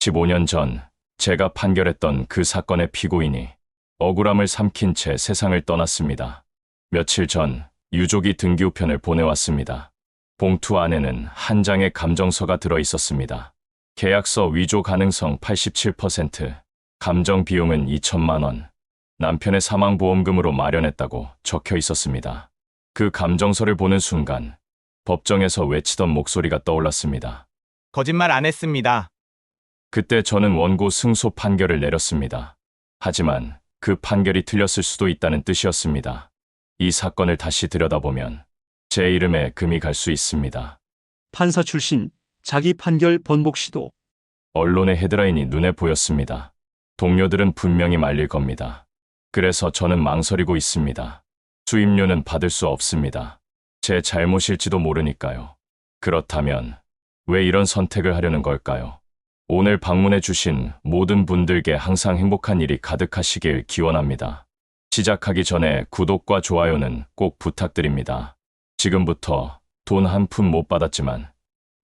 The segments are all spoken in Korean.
15년 전 제가 판결했던 그 사건의 피고인이 억울함을 삼킨 채 세상을 떠났습니다. 며칠 전 유족이 등기우편을 보내왔습니다. 봉투 안에는 한 장의 감정서가 들어 있었습니다. 계약서 위조 가능성 87%, 감정 비용은 2천만 원, 남편의 사망보험금으로 마련했다고 적혀 있었습니다. 그 감정서를 보는 순간 법정에서 외치던 목소리가 떠올랐습니다. 거짓말 안 했습니다. 그때 저는 원고 승소 판결을 내렸습니다. 하지만 그 판결이 틀렸을 수도 있다는 뜻이었습니다. 이 사건을 다시 들여다보면 제 이름에 금이 갈 수 있습니다. 판사 출신, 자기 판결 번복 시도. 언론의 헤드라인이 눈에 보였습니다. 동료들은 분명히 말릴 겁니다. 그래서 저는 망설이고 있습니다. 수임료는 받을 수 없습니다. 제 잘못일지도 모르니까요. 그렇다면 왜 이런 선택을 하려는 걸까요? 오늘 방문해 주신 모든 분들께 항상 행복한 일이 가득하시길 기원합니다. 시작하기 전에 구독과 좋아요는 꼭 부탁드립니다. 지금부터 돈 한 푼 못 받았지만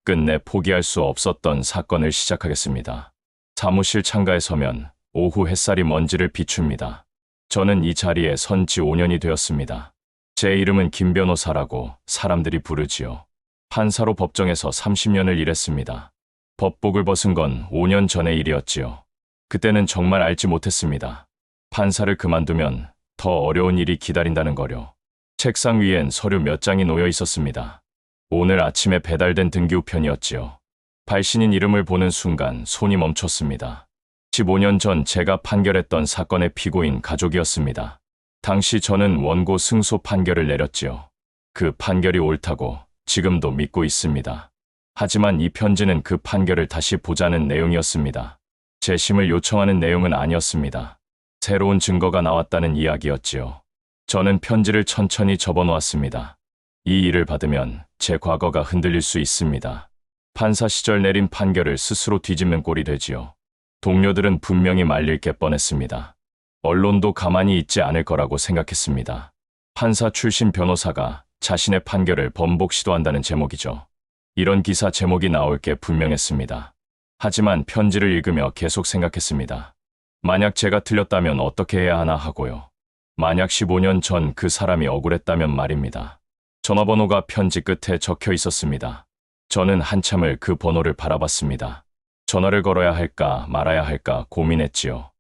끝내 포기할 수 없었던 사건을 시작하겠습니다. 사무실 창가에 서면 오후 햇살이 먼지를 비춥니다. 저는 이 자리에 선 지 5년이 되었습니다. 제 이름은 김 변호사라고 사람들이 부르지요. 판사로 법정에서 30년을 일했습니다. 법복을 벗은 건 5년 전의 일이었지요. 그때는 정말 알지 못했습니다. 판사를 그만두면 더 어려운 일이 기다린다는 거요. 책상 위엔 서류 몇 장이 놓여 있었습니다. 오늘 아침에 배달된 등기우편이었지요. 발신인 이름을 보는 순간 손이 멈췄습니다. 15년 전 제가 판결했던 사건의 피고인 가족이었습니다. 당시 저는 원고 승소 판결을 내렸지요. 그 판결이 옳다고 지금도 믿고 있습니다. 하지만 이 편지는 그 판결을 다시 보자는 내용이었습니다. 재심을 요청하는 내용은 아니었습니다. 새로운 증거가 나왔다는 이야기였지요. 저는 편지를 천천히 접어놓았습니다. 이 일을 받으면 제 과거가 흔들릴 수 있습니다. 판사 시절 내린 판결을 스스로 뒤집는 꼴이 되지요. 동료들은 분명히 말릴 게 뻔했습니다. 언론도 가만히 있지 않을 거라고 생각했습니다. 판사 출신 변호사가 자신의 판결을 번복 시도한다는 제목이죠. 이런 기사 제목이 나올 게 분명했습니다. 하지만 편지를 읽으며 계속 생각했습니다. 만약 제가 틀렸다면 어떻게 해야 하나 하고요. 만약 15년 전 그 사람이 억울했다면 말입니다. 전화번호가 편지 끝에 적혀 있었습니다. 저는 한참을 그 번호를 바라봤습니다. 전화를 걸어야 할까 말아야 할까 고민했지요.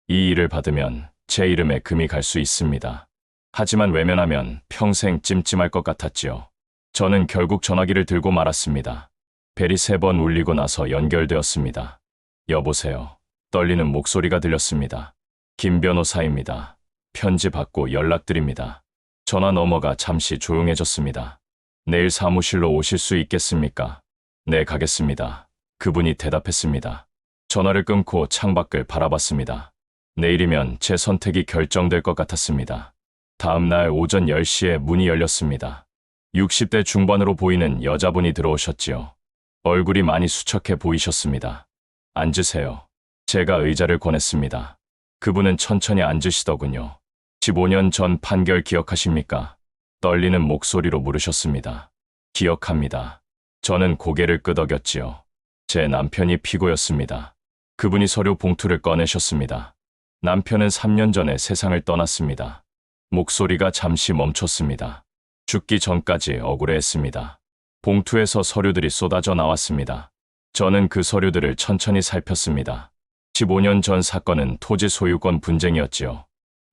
이 일을 받으면 제 이름에 금이 갈 수 있습니다. 하지만 외면하면 평생 찜찜할 것 같았지요. 저는 결국 전화기를 들고 말았습니다. 벨이 3번 울리고 나서 연결되었습니다. 여보세요. 떨리는 목소리가 들렸습니다. 김 변호사입니다. 편지 받고 연락드립니다. 전화 넘어가 잠시 조용해졌습니다. 내일 사무실로 오실 수 있겠습니까? 네, 가겠습니다. 그분이 대답했습니다. 전화를 끊고 창밖을 바라봤습니다. 내일이면 제 선택이 결정될 것 같았습니다. 다음 날 오전 10시에 문이 열렸습니다. 60대 중반으로 보이는 여자분이 들어오셨지요. 얼굴이 많이 수척해 보이셨습니다. 앉으세요. 제가 의자를 권했습니다. 그분은 천천히 앉으시더군요. 15년 전 판결 기억하십니까? 떨리는 목소리로 물으셨습니다. 기억합니다. 저는 고개를 끄덕였지요. 제 남편이 피고였습니다. 그분이 서류 봉투를 꺼내셨습니다. 남편은 3년 전에 세상을 떠났습니다. 목소리가 잠시 멈췄습니다. 죽기 전까지 억울해했습니다. 봉투에서 서류들이 쏟아져 나왔습니다. 저는 그 서류들을 천천히 살폈습니다. 15년 전 사건은 토지 소유권 분쟁이었지요.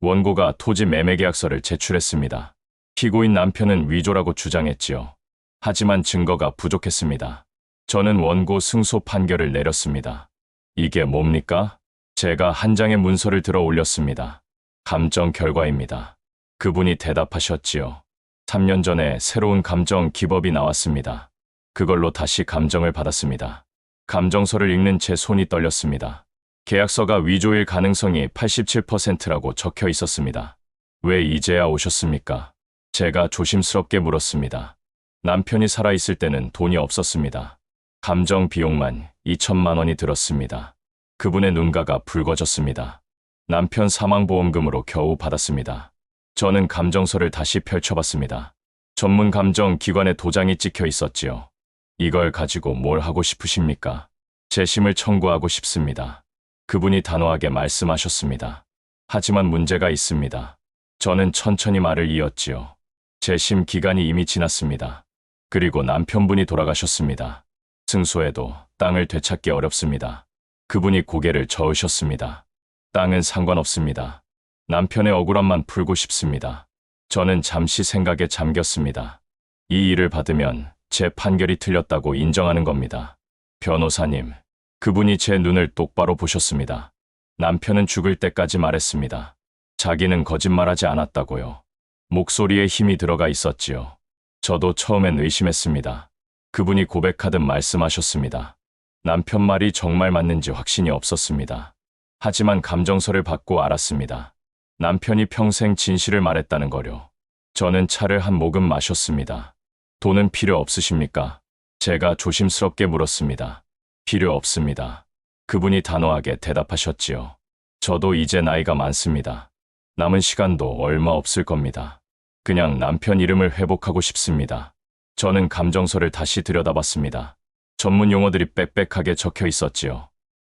원고가 토지 매매 계약서를 제출했습니다. 피고인 남편은 위조라고 주장했지요. 하지만 증거가 부족했습니다. 저는 원고 승소 판결을 내렸습니다. 이게 뭡니까? 제가 한 장의 문서를 들어 올렸습니다. 감정 결과입니다. 그분이 대답하셨지요. 3년 전에 새로운 감정 기법이 나왔습니다. 그걸로 다시 감정을 받았습니다. 감정서를 읽는 제 손이 떨렸습니다. 계약서가 위조일 가능성이 87%라고 적혀 있었습니다. 왜 이제야 오셨습니까? 제가 조심스럽게 물었습니다. 남편이 살아있을 때는 돈이 없었습니다. 감정 비용만 2천만 원이 들었습니다. 그분의 눈가가 붉어졌습니다. 남편 사망보험금으로 겨우 받았습니다. 저는 감정서를 다시 펼쳐봤습니다. 전문 감정 기관의 도장이 찍혀 있었지요. 이걸 가지고 뭘 하고 싶으십니까? 재심을 청구하고 싶습니다. 그분이 단호하게 말씀하셨습니다. 하지만 문제가 있습니다. 저는 천천히 말을 이었지요. 재심 기간이 이미 지났습니다. 그리고 남편분이 돌아가셨습니다. 승소해도 땅을 되찾기 어렵습니다. 그분이 고개를 저으셨습니다. 땅은 상관없습니다. 남편의 억울함만 풀고 싶습니다. 저는 잠시 생각에 잠겼습니다. 이 일을 받으면 제 판결이 틀렸다고 인정하는 겁니다. 변호사님, 그분이 제 눈을 똑바로 보셨습니다. 남편은 죽을 때까지 말했습니다. 자기는 거짓말하지 않았다고요. 목소리에 힘이 들어가 있었지요. 저도 처음엔 의심했습니다. 그분이 고백하듯 말씀하셨습니다. 남편 말이 정말 맞는지 확신이 없었습니다. 하지만 감정서를 받고 알았습니다. 남편이 평생 진실을 말했다는 거요. 저는 차를 한 모금 마셨습니다. 돈은 필요 없으십니까? 제가 조심스럽게 물었습니다. 필요 없습니다. 그분이 단호하게 대답하셨지요. 저도 이제 나이가 많습니다. 남은 시간도 얼마 없을 겁니다. 그냥 남편 이름을 회복하고 싶습니다. 저는 감정서를 다시 들여다봤습니다. 전문 용어들이 빽빽하게 적혀 있었지요.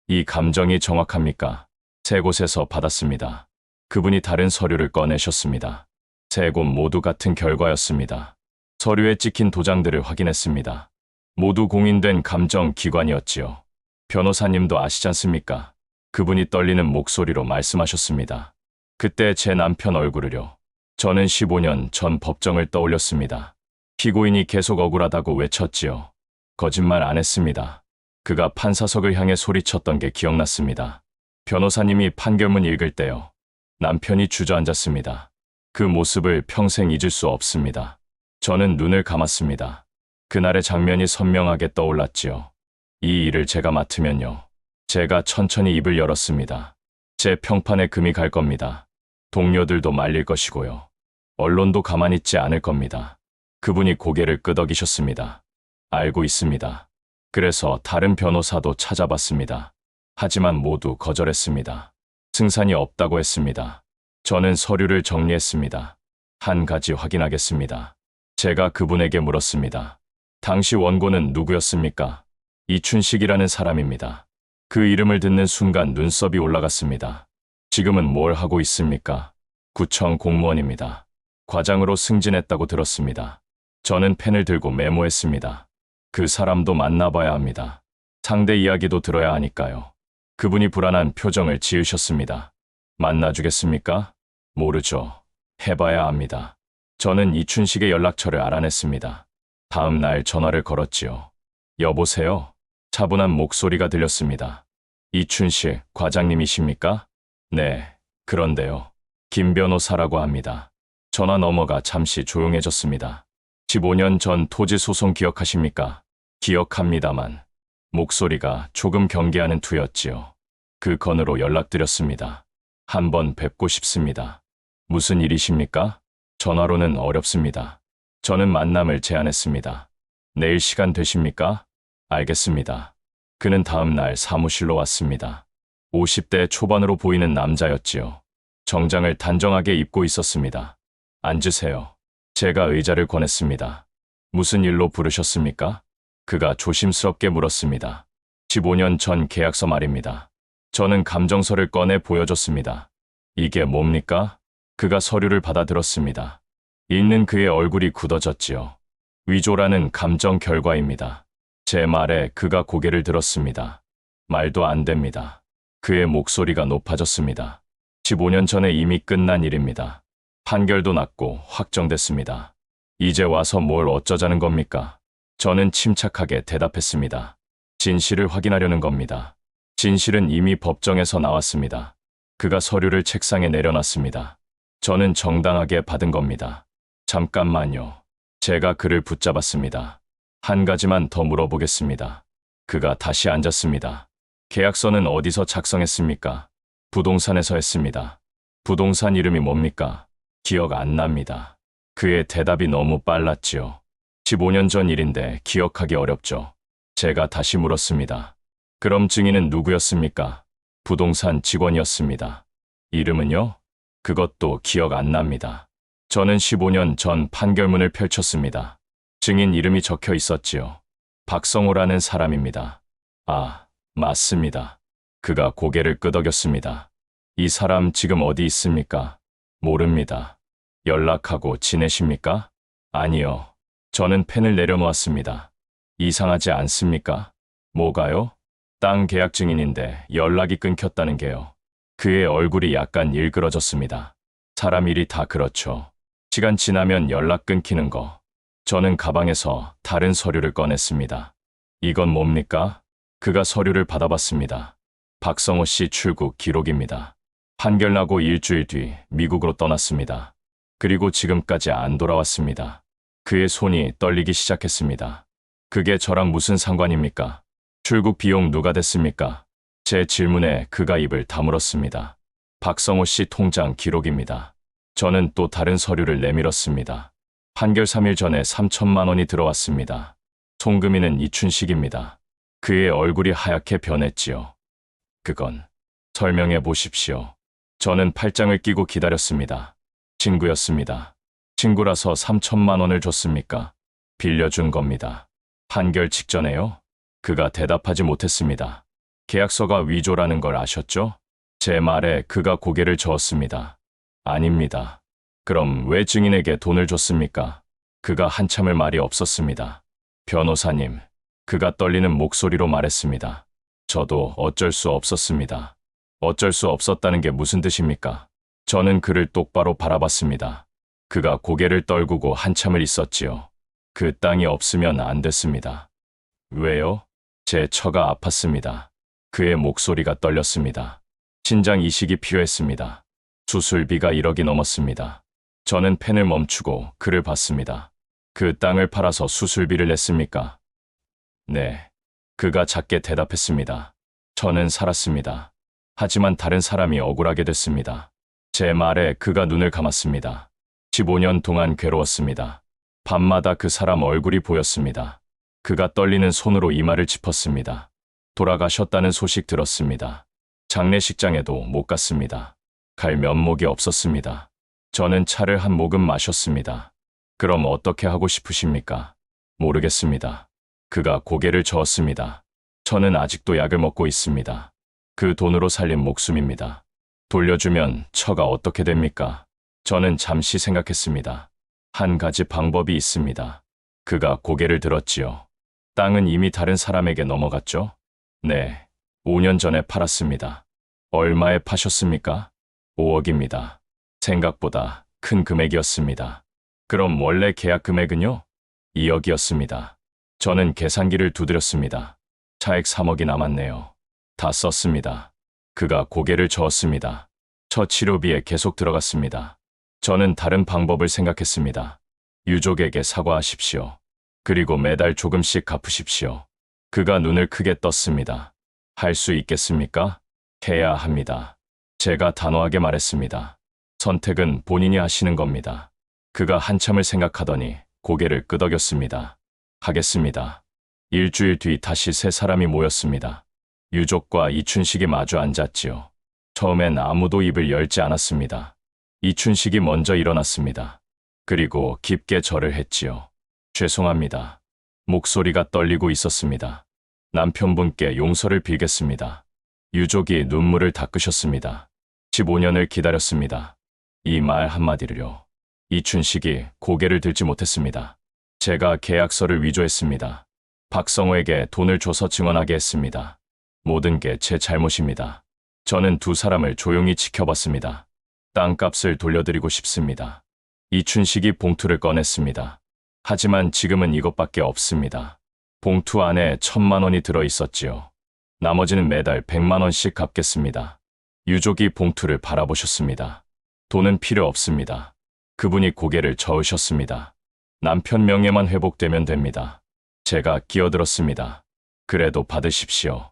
이 감정이 정확합니까? 세 곳에서 받았습니다. 그분이 다른 서류를 꺼내셨습니다. 세 곳 모두 같은 결과였습니다. 서류에 찍힌 도장들을 확인했습니다. 모두 공인된 감정기관이었지요. 변호사님도 아시지 않습니까? 그분이 떨리는 목소리로 말씀하셨습니다. 그때 제 남편 얼굴을요. 저는 15년 전 법정을 떠올렸습니다. 피고인이 계속 억울하다고 외쳤지요. 거짓말 안 했습니다. 그가 판사석을 향해 소리쳤던 게 기억났습니다. 변호사님이 판결문 읽을 때요. 남편이 주저앉았습니다. 그 모습을 평생 잊을 수 없습니다. 저는 눈을 감았습니다. 그날의 장면이 선명하게 떠올랐지요. 이 일을 제가 맡으면요. 제가 천천히 입을 열었습니다. 제 평판에 금이 갈 겁니다. 동료들도 말릴 것이고요. 언론도 가만히 있지 않을 겁니다. 그분이 고개를 끄덕이셨습니다. 알고 있습니다. 그래서 다른 변호사도 찾아봤습니다. 하지만 모두 거절했습니다. 승산이 없다고 했습니다. 저는 서류를 정리했습니다. 한 가지 확인하겠습니다. 제가 그분에게 물었습니다. 당시 원고는 누구였습니까? 이춘식이라는 사람입니다. 그 이름을 듣는 순간 눈썹이 올라갔습니다. 지금은 뭘 하고 있습니까? 구청 공무원입니다. 과장으로 승진했다고 들었습니다. 저는 펜을 들고 메모했습니다. 그 사람도 만나봐야 합니다. 상대 이야기도 들어야 하니까요. 그분이 불안한 표정을 지으셨습니다. 만나주겠습니까? 모르죠. 해봐야 합니다. 저는 이춘식의 연락처를 알아냈습니다. 다음 날 전화를 걸었지요. 여보세요? 차분한 목소리가 들렸습니다. 이춘식 과장님이십니까? 네, 그런데요. 김 변호사라고 합니다. 전화 넘어가 잠시 조용해졌습니다. 15년 전 토지 소송 기억하십니까? 기억합니다만 목소리가 조금 경계하는 투였지요. 그 건으로 연락드렸습니다. 한번 뵙고 싶습니다. 무슨 일이십니까? 전화로는 어렵습니다. 저는 만남을 제안했습니다. 내일 시간 되십니까? 알겠습니다. 그는 다음 날 사무실로 왔습니다. 50대 초반으로 보이는 남자였지요. 정장을 단정하게 입고 있었습니다. 앉으세요. 제가 의자를 권했습니다. 무슨 일로 부르셨습니까? 그가 조심스럽게 물었습니다. 15년 전 계약서 말입니다. 저는 감정서를 꺼내 보여줬습니다. 이게 뭡니까? 그가 서류를 받아들었습니다. 읽는 그의 얼굴이 굳어졌지요. 위조라는 감정 결과입니다. 제 말에 그가 고개를 들었습니다. 말도 안 됩니다. 그의 목소리가 높아졌습니다. 15년 전에 이미 끝난 일입니다. 판결도 났고 확정됐습니다. 이제 와서 뭘 어쩌자는 겁니까? 저는 침착하게 대답했습니다. 진실을 확인하려는 겁니다. 진실은 이미 법정에서 나왔습니다. 그가 서류를 책상에 내려놨습니다. 저는 정당하게 받은 겁니다. 잠깐만요. 제가 그를 붙잡았습니다. 한 가지만 더 물어보겠습니다. 그가 다시 앉았습니다. 계약서는 어디서 작성했습니까? 부동산에서 했습니다. 부동산 이름이 뭡니까? 기억 안 납니다. 그의 대답이 너무 빨랐지요. 15년 전 일인데 기억하기 어렵죠. 제가 다시 물었습니다. 그럼 증인은 누구였습니까? 부동산 직원이었습니다. 이름은요? 그것도 기억 안 납니다. 저는 15년 전 판결문을 펼쳤습니다. 증인 이름이 적혀 있었지요. 박성호라는 사람입니다. 아, 맞습니다. 그가 고개를 끄덕였습니다. 이 사람 지금 어디 있습니까? 모릅니다. 연락하고 지내십니까? 아니요. 저는 펜을 내려놓았습니다. 이상하지 않습니까? 뭐가요? 땅 계약 증인인데 연락이 끊겼다는 게요. 그의 얼굴이 약간 일그러졌습니다. 사람 일이 다 그렇죠. 시간 지나면 연락 끊기는 거. 저는 가방에서 다른 서류를 꺼냈습니다. 이건 뭡니까? 그가 서류를 받아봤습니다. 박성호 씨 출국 기록입니다. 판결 나고 일주일 뒤 미국으로 떠났습니다. 그리고 지금까지 안 돌아왔습니다. 그의 손이 떨리기 시작했습니다. 그게 저랑 무슨 상관입니까? 출국 비용 누가 댔습니까? 제 질문에 그가 입을 다물었습니다. 박성호 씨 통장 기록입니다. 저는 또 다른 서류를 내밀었습니다. 판결 3일 전에 3천만 원이 들어왔습니다. 송금인은 이춘식입니다. 그의 얼굴이 하얗게 변했지요. 그건 설명해 보십시오. 저는 팔짱을 끼고 기다렸습니다. 친구였습니다. 친구라서 3천만 원을 줬습니까? 빌려준 겁니다. 판결 직전에요? 그가 대답하지 못했습니다. 계약서가 위조라는 걸 아셨죠? 제 말에 그가 고개를 저었습니다. 아닙니다. 그럼 왜 증인에게 돈을 줬습니까? 그가 한참을 말이 없었습니다. 변호사님, 그가 떨리는 목소리로 말했습니다. 저도 어쩔 수 없었습니다. 어쩔 수 없었다는 게 무슨 뜻입니까? 저는 그를 똑바로 바라봤습니다. 그가 고개를 떨구고 한참을 있었지요. 그 땅이 없으면 안 됐습니다. 왜요? 제 처가 아팠습니다. 그의 목소리가 떨렸습니다. 신장 이식이 필요했습니다. 수술비가 1억이 넘었습니다. 저는 펜을 멈추고 그를 봤습니다. 그 땅을 팔아서 수술비를 냈습니까? 네. 그가 작게 대답했습니다. 저는 살았습니다. 하지만 다른 사람이 억울하게 됐습니다. 제 말에 그가 눈을 감았습니다. 15년 동안 괴로웠습니다. 밤마다 그 사람 얼굴이 보였습니다. 그가 떨리는 손으로 이마를 짚었습니다. 돌아가셨다는 소식 들었습니다. 장례식장에도 못 갔습니다. 갈 면목이 없었습니다. 저는 차를 한 모금 마셨습니다. 그럼 어떻게 하고 싶으십니까? 모르겠습니다. 그가 고개를 저었습니다. 저는 아직도 약을 먹고 있습니다. 그 돈으로 살린 목숨입니다. 돌려주면 처가 어떻게 됩니까? 저는 잠시 생각했습니다. 한 가지 방법이 있습니다. 그가 고개를 들었지요. 땅은 이미 다른 사람에게 넘어갔죠? 네, 5년 전에 팔았습니다. 얼마에 파셨습니까? 5억입니다. 생각보다 큰 금액이었습니다. 그럼 원래 계약 금액은요? 2억이었습니다. 저는 계산기를 두드렸습니다. 차액 3억이 남았네요. 다 썼습니다. 그가 고개를 저었습니다. 처 치료비에 계속 들어갔습니다. 저는 다른 방법을 생각했습니다. 유족에게 사과하십시오. 그리고 매달 조금씩 갚으십시오. 그가 눈을 크게 떴습니다. 할 수 있겠습니까? 해야 합니다. 제가 단호하게 말했습니다. 선택은 본인이 하시는 겁니다. 그가 한참을 생각하더니 고개를 끄덕였습니다. 하겠습니다. 일주일 뒤 다시 세 사람이 모였습니다. 유족과 이춘식이 마주 앉았지요. 처음엔 아무도 입을 열지 않았습니다. 이춘식이 먼저 일어났습니다. 그리고 깊게 절을 했지요. 죄송합니다. 목소리가 떨리고 있었습니다. 남편분께 용서를 빌겠습니다. 유족이 눈물을 닦으셨습니다. 15년을 기다렸습니다. 이 말 한마디를요. 이춘식이 고개를 들지 못했습니다. 제가 계약서를 위조했습니다. 박성호에게 돈을 줘서 증언하게 했습니다. 모든 게 제 잘못입니다. 저는 두 사람을 조용히 지켜봤습니다. 땅값을 돌려드리고 싶습니다. 이춘식이 봉투를 꺼냈습니다. 하지만 지금은 이것밖에 없습니다. 봉투 안에 1,000만 원이 들어 있었지요. 나머지는 매달 100만 원씩 갚겠습니다. 유족이 봉투를 바라보셨습니다. 돈은 필요 없습니다. 그분이 고개를 저으셨습니다. 남편 명예만 회복되면 됩니다. 제가 끼어들었습니다. 그래도 받으십시오.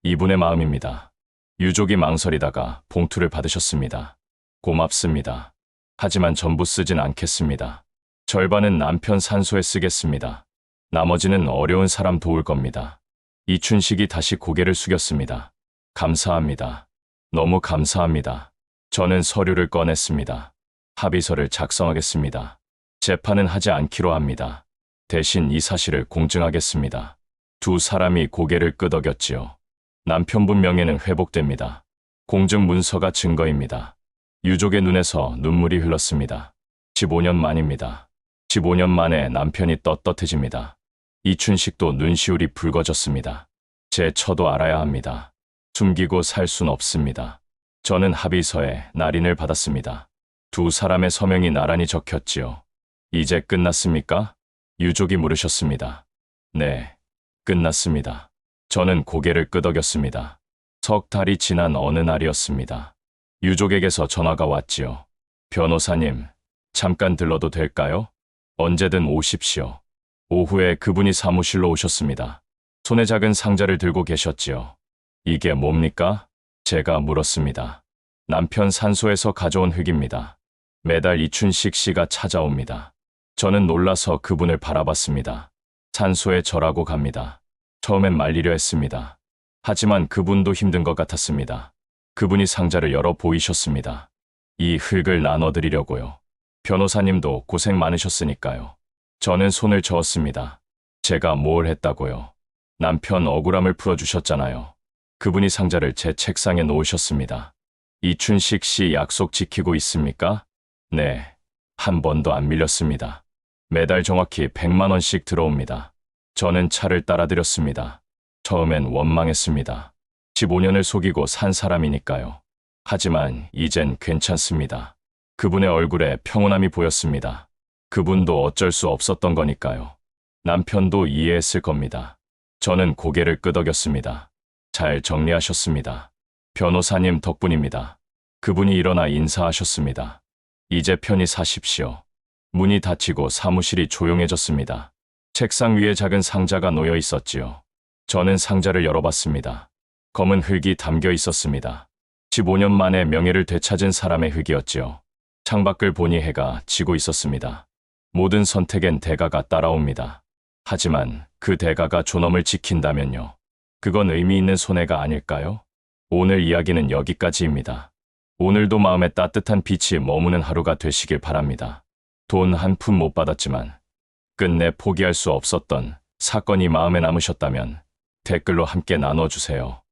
이분의 마음입니다. 유족이 망설이다가 봉투를 받으셨습니다. 고맙습니다. 하지만 전부 쓰진 않겠습니다. 절반은 남편 산소에 쓰겠습니다. 나머지는 어려운 사람 도울 겁니다. 이춘식이 다시 고개를 숙였습니다. 감사합니다. 너무 감사합니다. 저는 서류를 꺼냈습니다. 합의서를 작성하겠습니다. 재판은 하지 않기로 합니다. 대신 이 사실을 공증하겠습니다. 두 사람이 고개를 끄덕였지요. 남편분 명예는 회복됩니다. 공증 문서가 증거입니다. 유족의 눈에서 눈물이 흘렀습니다. 15년 만입니다. 15년 만에 남편이 떳떳해집니다. 이춘식도 눈시울이 붉어졌습니다. 제 처도 알아야 합니다. 숨기고 살 순 없습니다. 저는 합의서에 날인을 받았습니다. 두 사람의 서명이 나란히 적혔지요. 이제 끝났습니까? 유족이 물으셨습니다. 네, 끝났습니다. 저는 고개를 끄덕였습니다. 석 달이 지난 어느 날이었습니다. 유족에게서 전화가 왔지요. 변호사님, 잠깐 들러도 될까요? 언제든 오십시오. 오후에 그분이 사무실로 오셨습니다. 손에 작은 상자를 들고 계셨지요. 이게 뭡니까? 제가 물었습니다. 남편 산소에서 가져온 흙입니다. 매달 이춘식 씨가 찾아옵니다. 저는 놀라서 그분을 바라봤습니다. 산소에 절하고 갑니다. 처음엔 말리려 했습니다. 하지만 그분도 힘든 것 같았습니다. 그분이 상자를 열어 보이셨습니다. 이 흙을 나눠드리려고요. 변호사님도 고생 많으셨으니까요. 저는 손을 저었습니다. 제가 뭘 했다고요? 남편 억울함을 풀어주셨잖아요. 그분이 상자를 제 책상에 놓으셨습니다. 이춘식 씨 약속 지키고 있습니까? 네, 한 번도 안 밀렸습니다. 매달 정확히 100만 원씩 들어옵니다. 저는 차를 따라드렸습니다. 처음엔 원망했습니다. 15년을 속이고 산 사람이니까요. 하지만 이젠 괜찮습니다. 그분의 얼굴에 평온함이 보였습니다. 그분도 어쩔 수 없었던 거니까요. 남편도 이해했을 겁니다. 저는 고개를 끄덕였습니다. 잘 정리하셨습니다. 변호사님 덕분입니다. 그분이 일어나 인사하셨습니다. 이제 편히 사십시오. 문이 닫히고 사무실이 조용해졌습니다. 책상 위에 작은 상자가 놓여 있었지요. 저는 상자를 열어봤습니다. 검은 흙이 담겨 있었습니다. 15년 만에 명예를 되찾은 사람의 흙이었지요. 창밖을 보니 해가 지고 있었습니다. 모든 선택엔 대가가 따라옵니다. 하지만 그 대가가 존엄을 지킨다면요. 그건 의미 있는 손해가 아닐까요? 오늘 이야기는 여기까지입니다. 오늘도 마음에 따뜻한 빛이 머무는 하루가 되시길 바랍니다. 돈 한 푼 못 받았지만 끝내 포기할 수 없었던 사건이 마음에 남으셨다면 댓글로 함께 나눠주세요.